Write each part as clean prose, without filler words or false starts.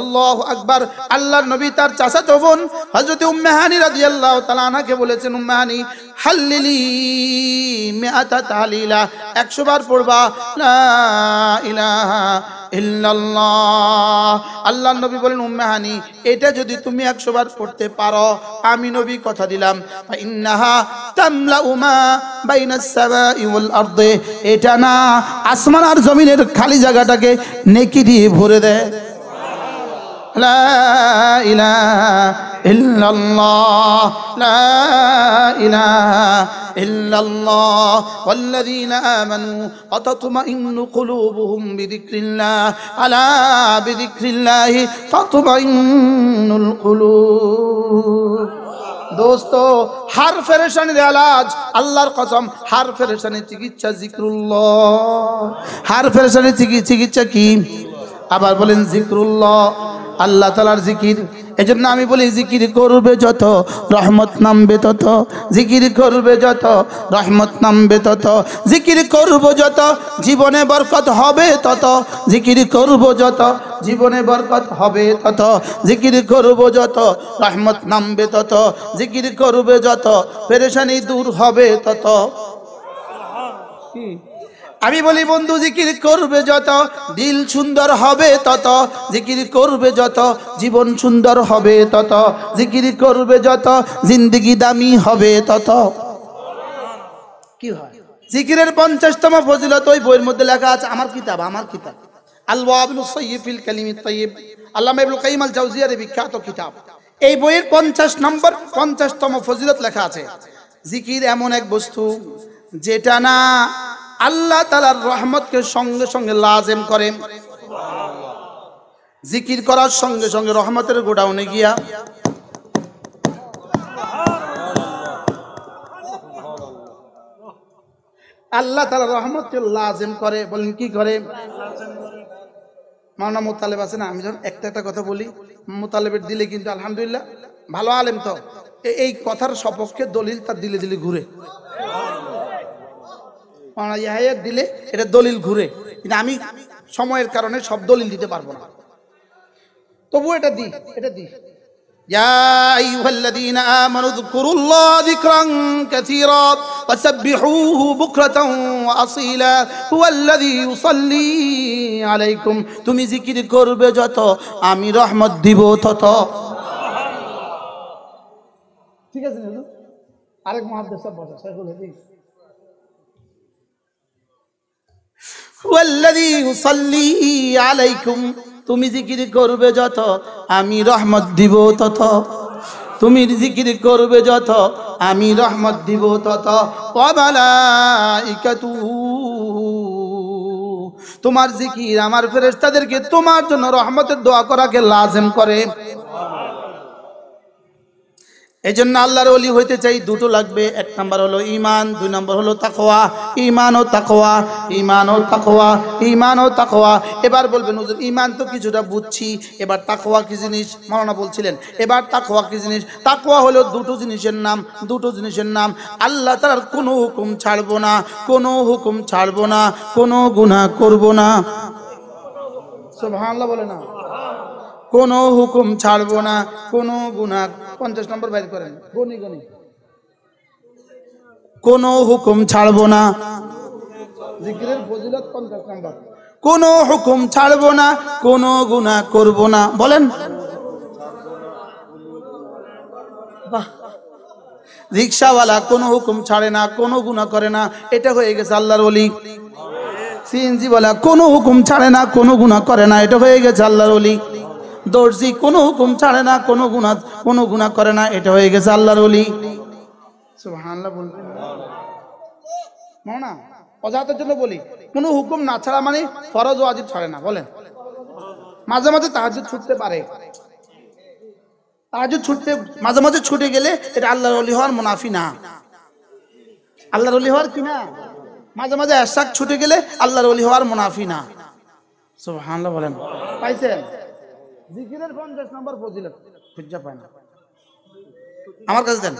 আল্লাহু আকবার। আল্লাহর নবী তার চাচাতো বোন হযরত উম্মে হানি রাদিয়াল্লাহু তাআলা আনহাকে বলেছেন, উম্মে হানি হাল্লিলি মিআতা তাহলিলা, 100 বার পড়বা লা ইলাহা ইল্লাল্লাহ। আল্লাহর নবী বলেন, উম্মে হানি এটা যদি তুমি 100 বার পড়তে পারো, আমি নবী কথা দিলাম, ইন্নাহা তামলাউ মা বাইনাস সামাই ওয়াল আরদি, এটা না আসমান আর জমিনের খালি জায়গাটাকে নেকি দিয়ে ভরে দেয়। লা ইলাহা ইল্লাল্লাহ, লা ইলাহা ইল্লাল্লাহ, ওয়াল্লাযীনা আমানু ওয়া তাতমাইন্নু কুলুবুহুম বিযিকরিল্লাহ, আলা বিযিকরিল্লাহি তাতমাইন্নুল কুলুব। দোস্ত, হার পেরেশানির ইলাজ, আল্লাহর কসম, হার পেরেশানির চিকিৎসা জিক্রুল্লাহ। হার পেরেশানির চিকিৎসা কি? আবার বলেন জিক্রুল্লাহ, আল্লাহ তাআলার জিকির। এজন্য আমি বলি জিকির করবে যত রহমত নামবে তত, জিকির করবে যত রহমত নামবে তত, জিকির করব যত জীবনে বরকত হবে তত, জিকির করব যত জীবনে বরকত হবে তত, জিকির করব যত রহমত নামবে তত, জিকির করবে যত পেরেশানি দূর হবে তত। আমি বলি বন্ধু, জিকির করবে যত দিল সুন্দর হবে তত, জিকির করবে যত জীবন সুন্দর হবে তত, জিকির করবে যত জিন্দেগি দামি হবে তত। কি হয়? জিকিরের 50তম ফজিলত ওই বইয়ের মধ্যে লেখা আছে, আমার কিতাব আল ওয়াবিলুস সাইয়্যিব ফিল কালিমিত তাইয়্যিব, আল্লামা ইবনুল কাইয়িম আল জাওজিয়ার বিখ্যাত কিতাব। এই বইয়ের 50তম ফজিলত লেখা আছে, জিকির এমন এক বস্তু যেটা না আল্লাহ তাআলার রহমতকে সঙ্গে সঙ্গে লাজেম করে। জিকির করার সঙ্গে সঙ্গে রহমতের গোডাউনে গিয়া আল্লাহ তাআলা রহমতকে লাজেম করে। বলেন কি করে? মাওলানা মুতালেব আছে না, আমি যখন একটা কথা বলি মুতালেবের দিলে কিন্তু আলহামদুলিল্লাহ ভালো আলেম, তো এই কথার সপক্ষে দলিল তার দিলে দিলে ঘুরে। মাওলানা ইয়াহিয়ার দিলে এটা দলিল ঘুরে, কিন্তু আমি সময়ের কারণে সব দলিল দিতে পারবো না, তবু এটা দি। ইয়া আইয়ুহাল্লাযীনা আমানু যকুরুল্লাহা যিকরান কাসীরা ওয়াসাব্বিহুহু বুকরাতান ওয়া আসীলা হুয়াল্লাযী ইউসাল্লি আলাইকুম। তুমি জিকির করবে যত আমি রহমত দিব তত। ঠিক আছে হুজুর, আরেক মুহাদ্দিস সাহেব বসা, শাইখুল হাদিস। হুয়াল্লাযী ইউসাল্লি আলাইকুম, তুমি জিকির করবে যত আমি রহমত দিব তত, তুমি জিকির করবে যত আমি রহমত দিব তত। ওয়া মালাইকাতুহু, তোমার জিকির আমার ফেরেশতাদেরকে তোমার জন্য রহমতের দোয়া করাকে লাজিম করে। এজন্য আল্লাহর ওলি হইতে চাই দুটো লাগবে, এক নাম্বার হলো ঈমান, দুই নাম্বার হলো তাকওয়া। ঈমান ও তাকওয়া, ঈমান ও তাকওয়া, ঈমান ও তাকওয়া। এবার বলবেন হুজুর ঈমান তো কিছুটা বুঝছি, এবার তাকওয়া কি জিনিস? মাওলানা বলছিলেন এবার তাকওয়া কি জিনিস? তাকওয়া হলো দুটো জিনিসের নাম। আল্লাহ তাআলার কোনো হুকুম ছাড়বো না, কোনো হুকুম ছাড়বো না, কোনো গুনাহ করব না। সুবহানাল্লাহ বলে না, কোনো হুকুম ছাড়বো না, কোনো গুনাহ। 50 নম্বর বাইর করেন, গনি কোনো হুকুম ছাড়বো না। জিকিরের ফজিলত 50 নম্বর, কোনো হুকুম ছাড়বো না, কোনো গুনাহ করব না। বলেন বাহ, রিকশাওয়ালা কোনো হুকুম ছাড়ে না, কোনো গুনাহ করে না, এটা হয়ে গেছে আল্লাহর ওলি। সিএনজি ওয়ালা কোনো হুকুম ছাড়ে না, কোনো গুনাহ করে না, এটা হয়ে গেছে আল্লাহর ওলি। দর্জি কোনো হুকুম ছাড়ে না, কোনো গুনাহ করে না, এটা হয়ে গেছে আল্লাহর ওলি। সুবহানাল্লাহ বলবেন না, অজাতের জন্য বলি, কোনো হুকুম না ছাড়া মানে ফরজ ওয়াজিব ছাড়ে না। বলেন মাঝে মাঝে তাহাজ্জুদ ছুটতে পারে, তাহাজ্জুদ ছুটতে মাঝে মাঝে ছুটে গেলে এটা আল্লাহর ওলি হওয়ার মুনাফি না। আল্লাহর ওলি হওয়ার কি না? মাঝে মাঝে এশাক ছুটে গেলে আল্লাহর ওলি হওয়ার মুনাফি না। সুবহানাল্লাহ বলেন, পাইছেন? জিকিরের 50 নম্বর ফজিলত খুঁজে পায় না, আমার কাছে দেন।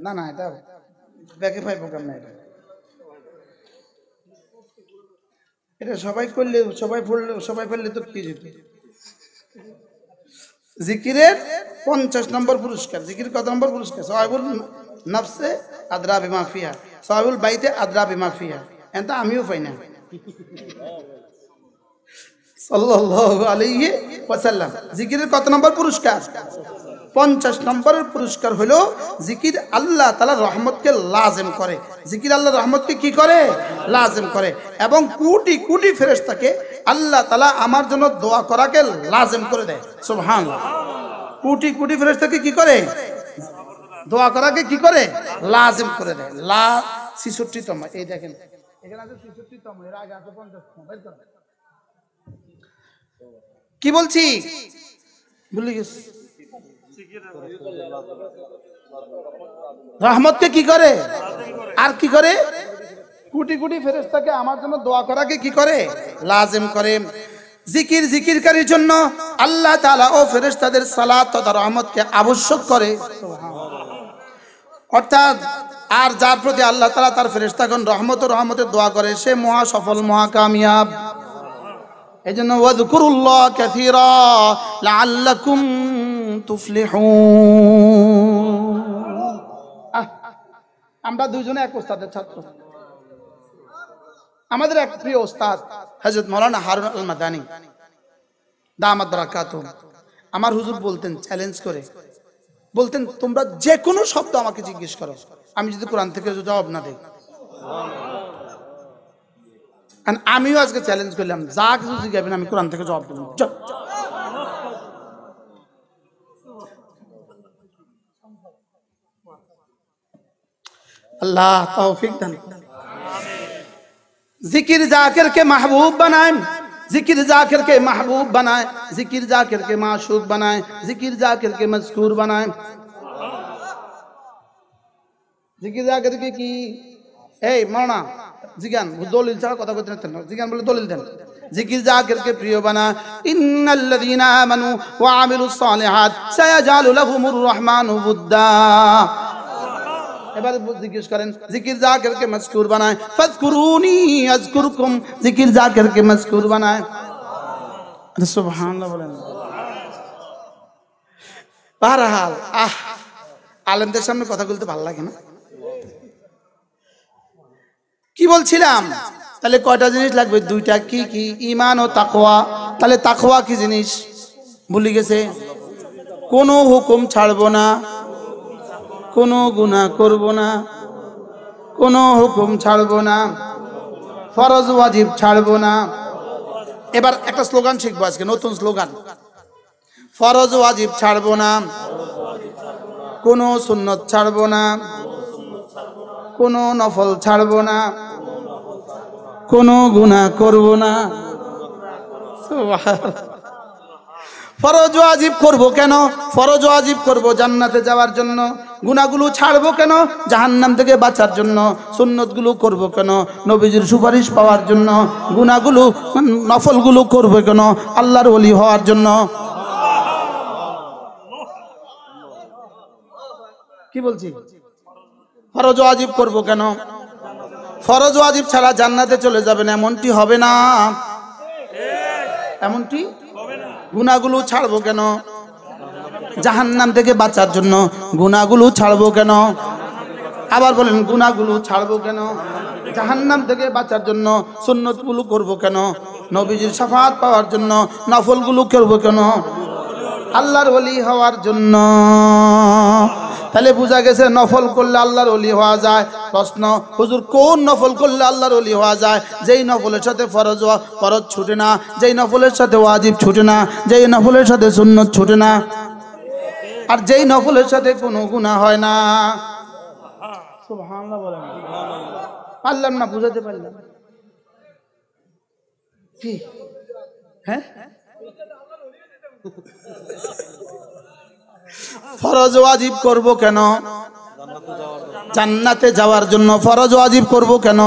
না এটা ব্যাকে পাই প্রোগ্রাম না, এটা এটা সবাই করলে সবাই পড়লে তো কি যেত। জিকিরের 50 নম্বর পুরস্কার। জিকির কত নম্বর পুরস্কার? সাওয়াবুল নাফসে আদরা বিমা ফিহা, সাওয়াবুল বাইতে আদরা বিমা ফিহা। এটা আমিও পাই না। সাল্লাল্লাহু আলাইহি ওয়াসাল্লাম। জিকিরের কত নম্বর পুরস্কার? 50 নম্বরের পুরস্কার হলো জিকির আল্লাহ তাআলার রহমতকে লাজিম করে। জিকির আল্লাহর রহমতকে কি করে? লাজিম করে। এবং কোটি কোটি ফেরেশতাকে আল্লাহ তাআলা আমার জন্য দোয়া করাকে লাজিম করে দেয়। সুবহানাল্লাহ। কোটি কোটি ফেরেশতাকে কি করে? দোয়া করাকে কি করে? লাজিম করে দেয়। 66তম। এই দেখেন এখানে আছে 66তম, এর আগে আছে 50তম। বের করেন। কি বলছি ভুলে গেছি। রহমতকে কি করে? আর কি করে? কোটি কোটি ফেরেশতাকে আমার জন্য দোয়া করাকে কি করে? লাজিম করে। জিকিরকারীর জন্য আল্লাহ তাআলা ও ফেরেশতাদের সালাত তথা রহমতকে আবশ্যক করে। অর্থাৎ আর যার প্রতি আল্লাহ তাআলা তার ফেরেশতাগণ রহমতের দোয়া করে সে মহা সফল, মহা কামিয়াব। এজন্য ওয়াযকুরুল্লাহ কাসীরা লাআল্লাকুম তুফলিহুন। আমরা দুইজনে এক ওস্তাদের ছাত্র। আমাদের এক প্রিয় ওস্তাদ হযরত মাওলানা হারুন আল মাদানী দামাত বারাকাতুহু, আমার হুজুর বলতেন, চ্যালেঞ্জ করে বলতেন, তোমরা যে কোনো শব্দ আমাকে জিজ্ঞেস করো, আমি যদি কোরআন থেকে জবাব না দেই। আমিও আজকে চ্যালেঞ্জ করলাম, যা কিছু জিজ্ঞাসা আমি কোরআন থেকে জবাব দেব। আল্লাহ তৌফিক দান। जिक्र जाकिर के महबूब बनाए, जिक्र जाकिर के महबूब बनाए, जिक्र जाकिर के माशूक बनाए, जिक्र जाकिर के मज़कूर बनाए। जिक्र जाकिर के की ए मौना जिगान दलिल ছাড়া কথা বলতে না, জিগান বলে দলিল দেন। जिक्र जाकिर के प्रिय बना, इन्नल्लज़ीना आमनू व आमिलुस सालिहात सयजअलु लहुमुर रहमानु वुद्दा। এবারে জিজ্ঞেস করেন, জিকির জাকিরকে মজকুর বানায়, ফাজকুরুনি আযকুরকুম, জিকির জাকিরকে মজকুর বানায়। সুবহানাল্লাহ বলেন। বারহাল আলেমদের সামনে কথা বলতে ভালো লাগে না? কি বলছিলাম? তাহলে কয়টা জিনিস লাগবে? দুইটা। কি কি? ঈমান ও তাকওয়া। তাহলে তাকওয়া কি জিনিস ভুলে গেছে? কোনো হুকুম ছাড়বো না, কোনো গুনাহ করব না, কোনো হুকুম ছাড়বো না, ফরজ ওয়াজিব ছাড়বো না। এবার একটা স্লোগান শিখবো আজকে, নতুন স্লোগান। ফরজ ওয়াজিব ছাড়বো না, কোনো সুন্নত ছাড়বো না, কোনো নফল ছাড়বো না, কোনো গুনাহ করব না। ফরজ ওয়াজিব করব কেন? ফরজ ওয়াজিব করব জান্নাতে যাওয়ার জন্য। গুনাহগুলো ছাড়বো কেন? জাহান্নাম থেকে বাঁচার জন্য। সুন্নতগুলো করব কেন? নবীজির সুপারিশ পাওয়ার জন্য। গুনাহগুলো নফলগুলো করব কেন? আল্লাহর ওলি হওয়ার জন্য। কি বলছি? ফরজ ওয়াজিব করব কেন? ফরজ ওয়াজিব ছাড়া জান্নাতে চলে যাবেন এমনটি হবে না, এমনটি গুনাহগুলো ছাড়বো কেন? জাহান্নাম থেকে বাঁচার জন্য। গুনাহগুলো ছাড়বো কেন? আবার বলেন, গুনাহগুলো ছাড়বো কেন? জাহান্নাম থেকে বাঁচার জন্য। সুন্নতগুলো করব কেন? নবীজির শাফাআত পাওয়ার জন্য। নফলগুলো করব কেন? আল্লাহর ওলি হওয়ার জন্য। তাহলে বোঝা গেছে নফল করলে আল্লাহর ওলি হওয়া যায়। প্রশ্ন, হুজুর কোন নফল করলে আল্লাহর ওলি হওয়া যায়? যেই নফলের সাথে ফরজ ছুটে না, যেই নফলের সাথে ওয়াজিব ছুটে না, যেই নফলের সাথে সুন্নত ছুটে না, আর যেই নফলের সাথে কোনো গুনাহ হয় না। সুবহানাল্লাহ বলেন। পারলাম না, বুঝাতে পারলাম কি? হ্যাঁ, ফরজ ওয়াজিব করব কেন? জান্নাতে যাওয়ার জন্য। ফরজ ওয়াজিব করব কেন?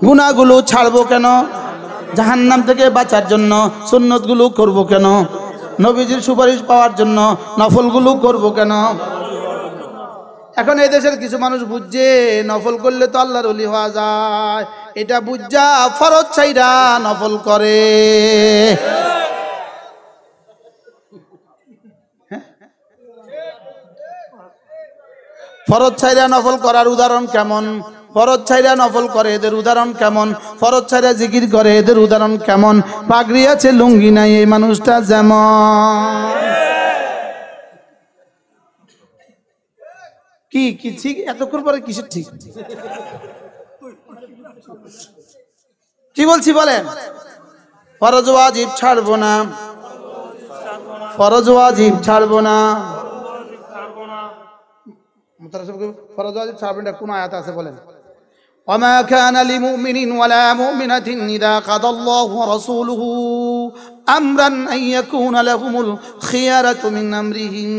গুনাহগুলো ছাড়বো কেন? জাহান্নাম থেকে বাঁচার জন্য। সুন্নতগুলো করব কেন? নবীজির সুপারিশ পাওয়ার জন্য। নফলগুলো করব কেন? এখন এই দেশের কিছু মানুষ বুঝছে নফল করলে তো আল্লাহর ওলি হওয়া যায়, এটা বুঝা ফরজ ছাইরা নফল করে। ফরজ ছাইরা নফল করার উদাহরণ কেমন? ফরজ ছাইরা নফল করে এদের উদাহরণ কেমন? ফরজ ছাইরা জিকির করে এদের উদাহরণ কেমন? পাগড়ি আছে লুঙ্গি নাই এই মানুষটা যেমন। কি কি ঠিক? এতক্ষণ পরে কিসের ঠিক? কি বলছি বলেন? ফরজ ওয়াজিব ছাড়বো না, ফরজ ওয়াজিব ছাড়বো না। ফরজ ওয়াজিব ছাড়বেন না, কোন আয়াত আছে বলেন? وما كان لمؤمن ولا مؤمنة إذا قضى الله ورسوله أمرا أن يكون لهم الخيارة من أمرهم।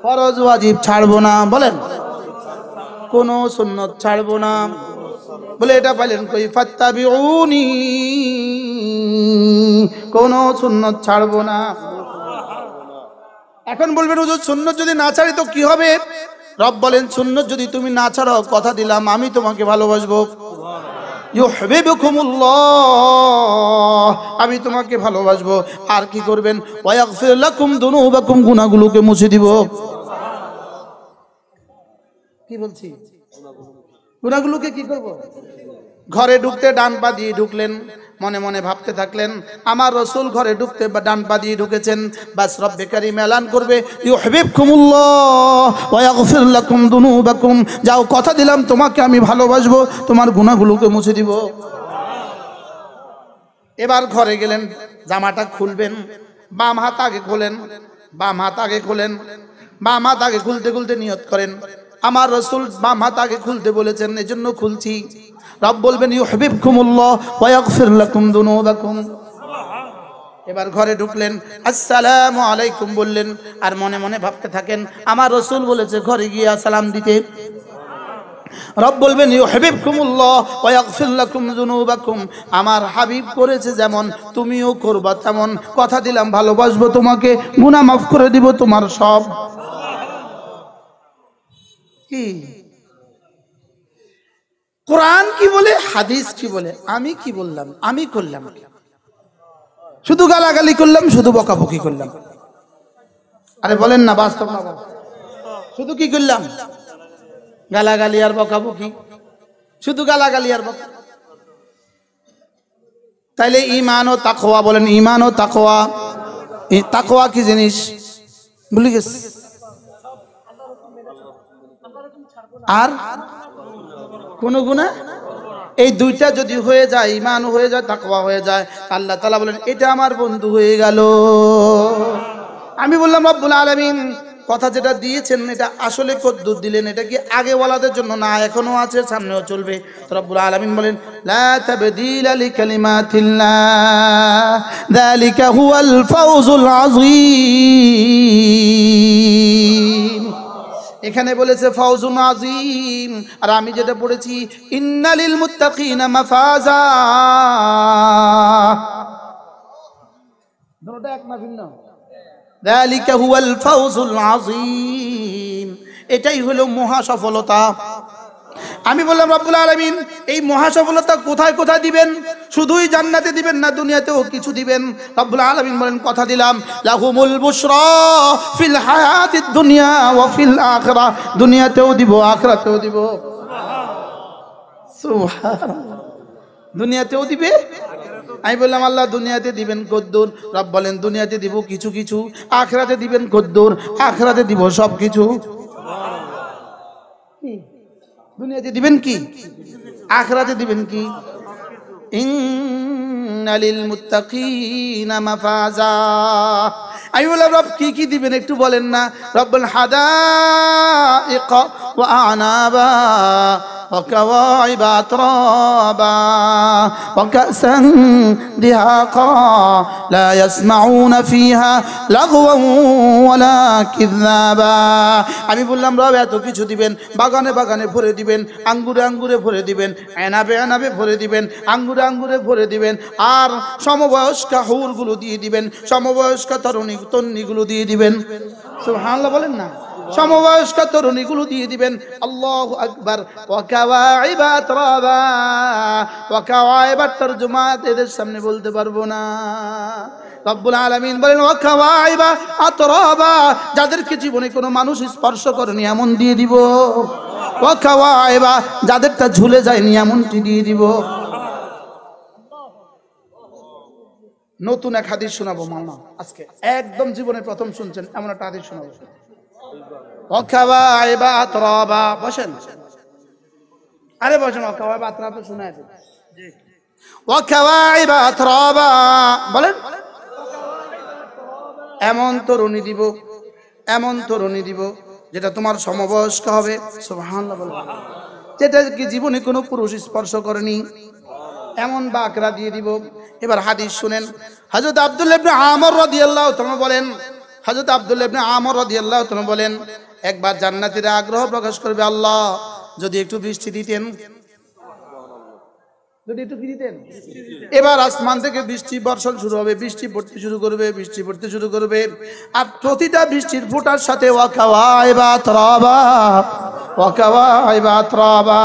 ফরজ ওয়াজিব ছাড়বো না বলেন, কোন সুন্নত ছাড়বো না বলে এটা পাইলেন কই? ফাত্তাবিউনি, কোন সুন্নত ছাড়বো না। এখন বলবেন হুজুর সুন্নত যদি না ছাড়ি তো কি হবে? রব বলেন সুন্নত যদি তুমি না ছাড়ো, কথা দিলাম আমি তোমাকে ভালোবাসবো। ইউহিব্বুকুমুল্লাহ, আমি তোমাকে ভালোবাসবো। আর কি করবেন? ওয়াগফির লাকুম যুনুবাকুম, গুনাহগুলোকে মুছে দিব। কি বলছি? গুনাহগুলোকে কি করব? ঘরে ঢুকতে ডান পা দিয়ে ঢুকলেন, মনে মনে ভাবতে থাকলেন আমার রাসূল ঘরে ঢুকতে ডান পা দিয়ে ঢুকেছেন, বাস রব্বে কারীম এলান করবে ইউহিব্বুকুমুল্লাহ ওয়া ইয়াগফির লাকুম যুনুবাকুম, যাও কথা দিলাম তোমাকে আমি ভালোবাসবো, তোমার গুনাহগুলোকে মুছে দিব। এবার ঘরে গেলেন, জামাটা খুলবেন, বাম হাত আগে খোলেন, বাম হাত আগে খোলেন, বাম হাত আগে খুলতে খুলতে নিয়ত করেন আমার রাসূল বাম হাত আগে খুলতে বলেছেন এজন্য খুলছি। রব বলবেন ইউহিব্বুকুমুল্লাহ ওয়া ইয়াগফির লাকুম যুনুবাকুম। এবার ঘরে ঢুকলেন, আসসালামু আলাইকুম বললেন, আর মনে মনে ভাবতে থাকেন আমার রাসূল বলেছে ঘরে গিয়ে সালাম দিতে। রব বলবেন ইউহিব্বুকুমুল্লাহ ওয়া ইয়াগফির লাকুম যুনুবাকুম, আমার হাবিব করেছে যেমন তুমিও করবা তেমন, কথা দিলাম ভালোবাসবো তোমাকে, গুনাহ মাফ করে দিব তোমার সব। কি কোরআন কি বলে, হাদিস কি বলে, আমি কি বললাম, আমি করলাম শুধু গালাগালি করলাম, শুধু বকাবকি করলাম। আরে বলেন না, বাস্তব না, শুধু কি করলাম? গালাগালি আর বকাবকি, শুধু গালাগালি আর বকা। তাইলে ঈমান ও তাকওয়া বলেন, ঈমান ও তাকওয়া, এই তাকওয়া কি জিনিস ভুলে গেছি। আর কোন গুনাহ? এই দুইটা যদি হয়ে যায়, ঈমান হয়ে যায়, তাকওয়া হয়ে যায়, আল্লাহ তাআলা বলেন এটা আমার বন্ধু হয়ে গেল। আমি বললাম রব্বুল আলামিন কথা যেটা দিয়েছেন এটা আসলে কদ্দুর দিলেন, এটা কি আগে ওয়ালাদের জন্য না এখনো আছে, সামনেও চলবে? রব্বুল আলামিন বলেন লা তাবদীলা লিকালিমাতিল্লাহ যালিকা হুয়াল ফাওজুল আযীম। এখানে বলেছে ফাওজুন আযীম, আর আমি যেটা পড়েছি ইন্নালিল মুত্তাকিনা মাফাজা, দুটোটা এক না ভিন্ন? যালিকা হুয়াল ফাওজুল আযীম, এটাই হলো মহা সফলতা। আমি বললাম রব্বুল আলামিন এই মহা সফলতা কোথায় কোথায় দিবেন? শুধুই জান্নাতে দিবেন না দুনিয়াতেও কিছু দিবেন? রব্বুল আলামিন বলেন কথা দিলাম লাহুমুল বুশরা ফিল হায়াতিদ দুনিয়া ওয়া ফিল আখিরাহ, দুনিয়াতেও দিব আখিরাতেও দিব। সুবহানাল্লাহ, দুনিয়াতেও দিবে। আমি বললাম আল্লাহ দুনিয়াতে দিবেন কদ্দুর? রব বলেন দুনিয়াতে দিব কিছু কিছু, আখিরাতে দিবেন কদ্দুর? আখিরাতে দিব সব কিছু। দুনিয়াতে দিবেন কি, আখিরাতে দিবেন কি? ইন্নালিল মুত্তাকিনা মাফাজা। আমি বললাম রব কি কি দিবেন একটু বলেন না? রব বলেন হাদাইক ওয়া আনাবা وكواعب أترابا وكأسا دهاقا لا يسمعون فيها لغوا ولا كذابا। আমি বললাম রব এত কিছু দিবেন, বাগানে বাগানে ভরে দিবেন, আঙ্গুরে আঙ্গুরে ভরে দিবেন, এনাবে এনাবে ভরে দিবেন, আঙ্গুরে আঙ্গুরে ভরে দিবেন, আর সমবয়স্কা হুরগুলো দিয়ে দিবেন, সমবয়স্কা তরুণীগুলো দিয়ে দিবেন। সুবহানাল্লাহ বলেন না? সমবয়স্ক তরুণীগুলো দিয়ে দিবেন। দিবেন আল্লাহু আকবার। ওয়া কাওয়াইবা আতরাবা, ওয়া কাওয়াইবার তরজমা এদের সামনে বলতে পারবো না। রব্বুল আলামিন বলেন ওয়া কাওয়াইবা আতরাবা, যাদেরকে জীবনে কোনো মানুষ স্পর্শ করেনি এমন দিয়ে দিব। ওয়া কাওয়াইবা, যাদেরটা ঝুলে যায়নি এমনটি দিয়ে দিব। নতুন এক হাদিস শোনাবো মামা আজকে, একদম জীবনে প্রথম শুনছেন এমন একটা হাদিস শোনাবো। ওয়া কাওয়াইবা আতরাবা, বসেন, আরে বসেন। ওয়া কাওয়াইবা আতরাবা শোনায় দেন। ওয়া কাওয়াইবা আতরাবা বলেন। এমন তরুণী দিব, এমন তরুণী দিব যেটা তোমার সমবয়স্ক হবে, সুবহানাল্লাহ বলেন, যেটা কি জীবনে কোনো পুরুষ স্পর্শ করেনি, এমন বাকরা দিয়ে দিব। এবার হাদিস শুনেন। হযরত আব্দুল্লাহ ইবনে আমর রাদিয়াল্লাহু তাআলা বলেন, হযরত আব্দুল্লাহ ইবনে আমর রাদিয়াল্লাহু তাআলা বলেন, একবার জান্নাতীরা আগ্রহ প্রকাশ করবে, আল্লাহ যদি একটু বৃষ্টি দিতেন, যদি একটু কি দিতেন। এবার আসমান থেকে বৃষ্টি বর্ষণ শুরু হবে, বৃষ্টি পড়তে শুরু করবে, বৃষ্টি পড়তে শুরু করবে। আর প্রতিটা বৃষ্টির ফোঁটার সাথে ওয়া কাওয়াইবা আতরাবা, ওয়া কাওয়াইবা আতরাবা,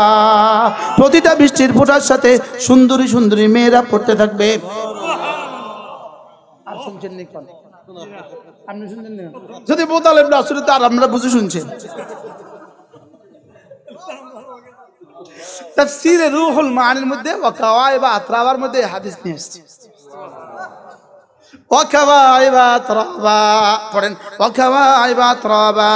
প্রতিটা বৃষ্টির ফোঁটার সাথে সুন্দরী সুন্দরী মেয়েরা পড়তে থাকবে। আর শুনছেন নি কোন? আপনি শুনছেন না? যদি বোতালেব না শুনে তো আর আমরা বুঝে শুনছেন। তাফসীরে রূহুল মানির মধ্যে ওয়া কাওয়াইবা আতরাবার মধ্যে হাদিস নিয়ে এসেছে। ওয়া কাওয়াইবা আতরাবা পড়েন, ওয়া কাওয়াইবা আতরাবা।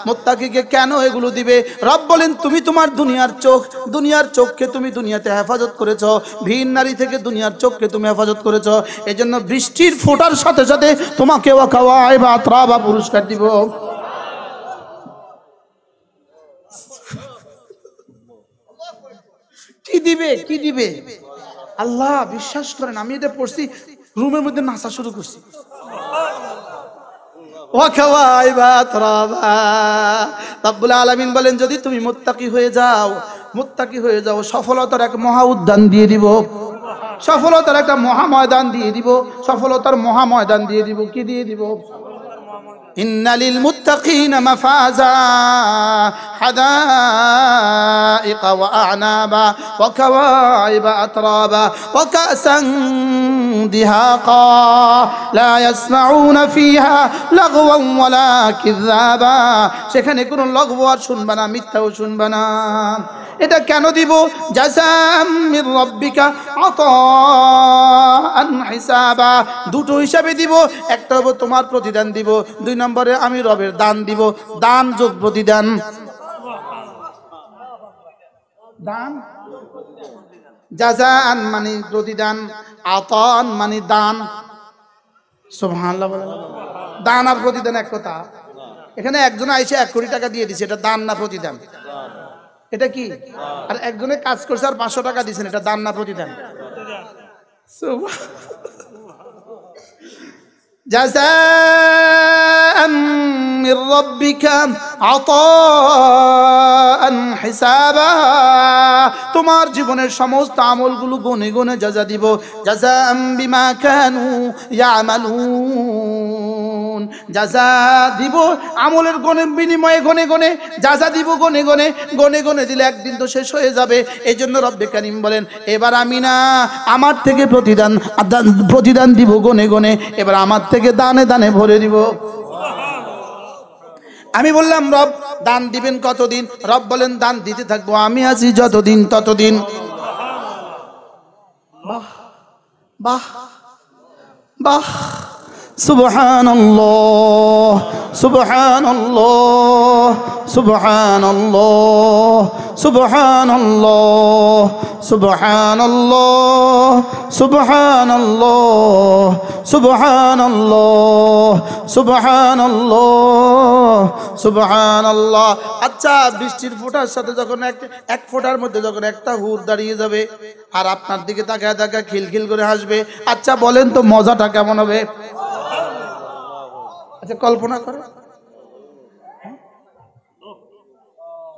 মুত্তাকিকে কেন এগুলো দিবে? রব বলেন তুমি তোমার দুনিয়ার চোখ, দুনিয়ার চোখকে তুমি দুনিয়াতে হেফাজত করেছো, ভিন নারী থেকে দুনিয়ার চোখকে তুমি হেফাজত করেছো, এজন্য বৃষ্টির ফোঁটার সাথে সাথে তোমাকে ওয়া কাওয়াইবা আতরাবা পুরস্কার দিব। কি দিবে, কি দিবে? আল্লাহ বিশ্বাস করেন, আমি এটা পড়ছি রুমের মধ্যে নাচা শুরু করছি। ওয়া কাওয়াইবা আতরাবা, রব্বুল আলামিন বলেন যদি তুমি মুত্তাকি হয়ে যাও, মুত্তাকি হয়ে যাও, সফলতার এক মহা উদ্যান দিয়ে দিব, সফলতার একটা মহা ময়দান দিয়ে দিব, সফলতার মহা ময়দান দিয়ে দিব। কি দিয়ে দিব? ইন্না লিল মুত্তাকিনা মাফাজা হাদাইকা ওয়া আ'নাবা ওয়া কাওয়াইবা আতরাবা ওয়া কাসান দিহাকা লা ইয়াসমাউনা ফিহা লাগওয়ান ওয়ালা কিযাবা, সেখানে কোনো লঘু আর শুনবা না, মিথ্যাও শুনবা না। এটা কেন দিব? জাযাম মির রাব্বিকা আতাআন হিসাবা, দুটো হিসাবে দিব। একটা হবে তোমার প্রতিদান দিব, দুই নম্বরে আমি রবের দান দিব, দান যোগ প্রতিদান। দান জাযান মানে প্রতিদান, আতাআন মানে দান। সুবহানাল্লাহ বলেন। দান আর প্রতিদান এক কথা। এখানে একজন আইসে 1 কোটি টাকা দিয়ে দিছে, এটা দান না প্রতিদান? এটা কি? আর একজনে কাজ করছে আর 500 টাকা দিয়েছেন, এটা দান না প্রতিদান? জাযাআম মির রাব্বিকা আতাআন হিসাবা, তোমার জীবনের সমস্ত আমলগুলো গনে গনে যাজা দিব। জাযাআম বিমা কানু ইয়ামালুন, যাজা দিব আমলের গনে বিনিময়ে, গনে গনে যাজা দিব, গনে গনে, গনে গনে দিলে একদিন তো শেষ হয়ে যাবে। এই জন্য রব্বে কারীম বলেন এবার আমি না আমার থেকে প্রতিদান দিব গনে গনে, এবার আমার থেকে দানে দানে ভরে দিব। আমি বললাম রব দান দিবেন কতদিন? রব বলেন দান দিতে থাকবো আমি আছি যতদিন ততদিন। বাহ বাহ বাহ, সুবহানাল্লাহ সুবহানাল্লাহ সুবহানাল্লাহ সুবহানাল্লাহ সুবহানাল্লাহ সুবহানাল্লাহ সুবহানাল্লাহ সুবহানাল্লাহ সুবহানাল্লাহ। আচ্ছা, বৃষ্টির ফোঁটার সাথে যখন এক ফোঁটার মধ্যে যখন একটা হুর দাঁড়িয়ে যাবে আর আপনার দিকে তাকায় তাকায় খিলখিল করে হাসবে, আচ্ছা বলেন তো মজাটা কেমন হবে? আচ্ছা কল্পনা করে,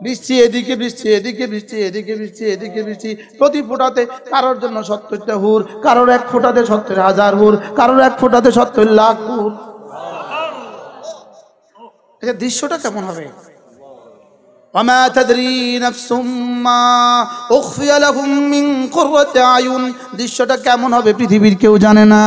বৃষ্টি এদিকে, বৃষ্টি এদিকে, বৃষ্টি এদিকে, বৃষ্টি এদিকে, বৃষ্টি, প্রতি ফোঁটাতে কারোর জন্য 70টা হুর, কারোর এক ফোঁটাতে 70,000 হুর, কারোর এক ফোঁটাতে 70 লাখ হুর। আচ্ছা দৃশ্যটা কেমন হবে? وما تدري نفس ما أخفي لهم من قرة أعين দৃশ্যটা কেমন হবে পৃথিবীর কেউ জানে না।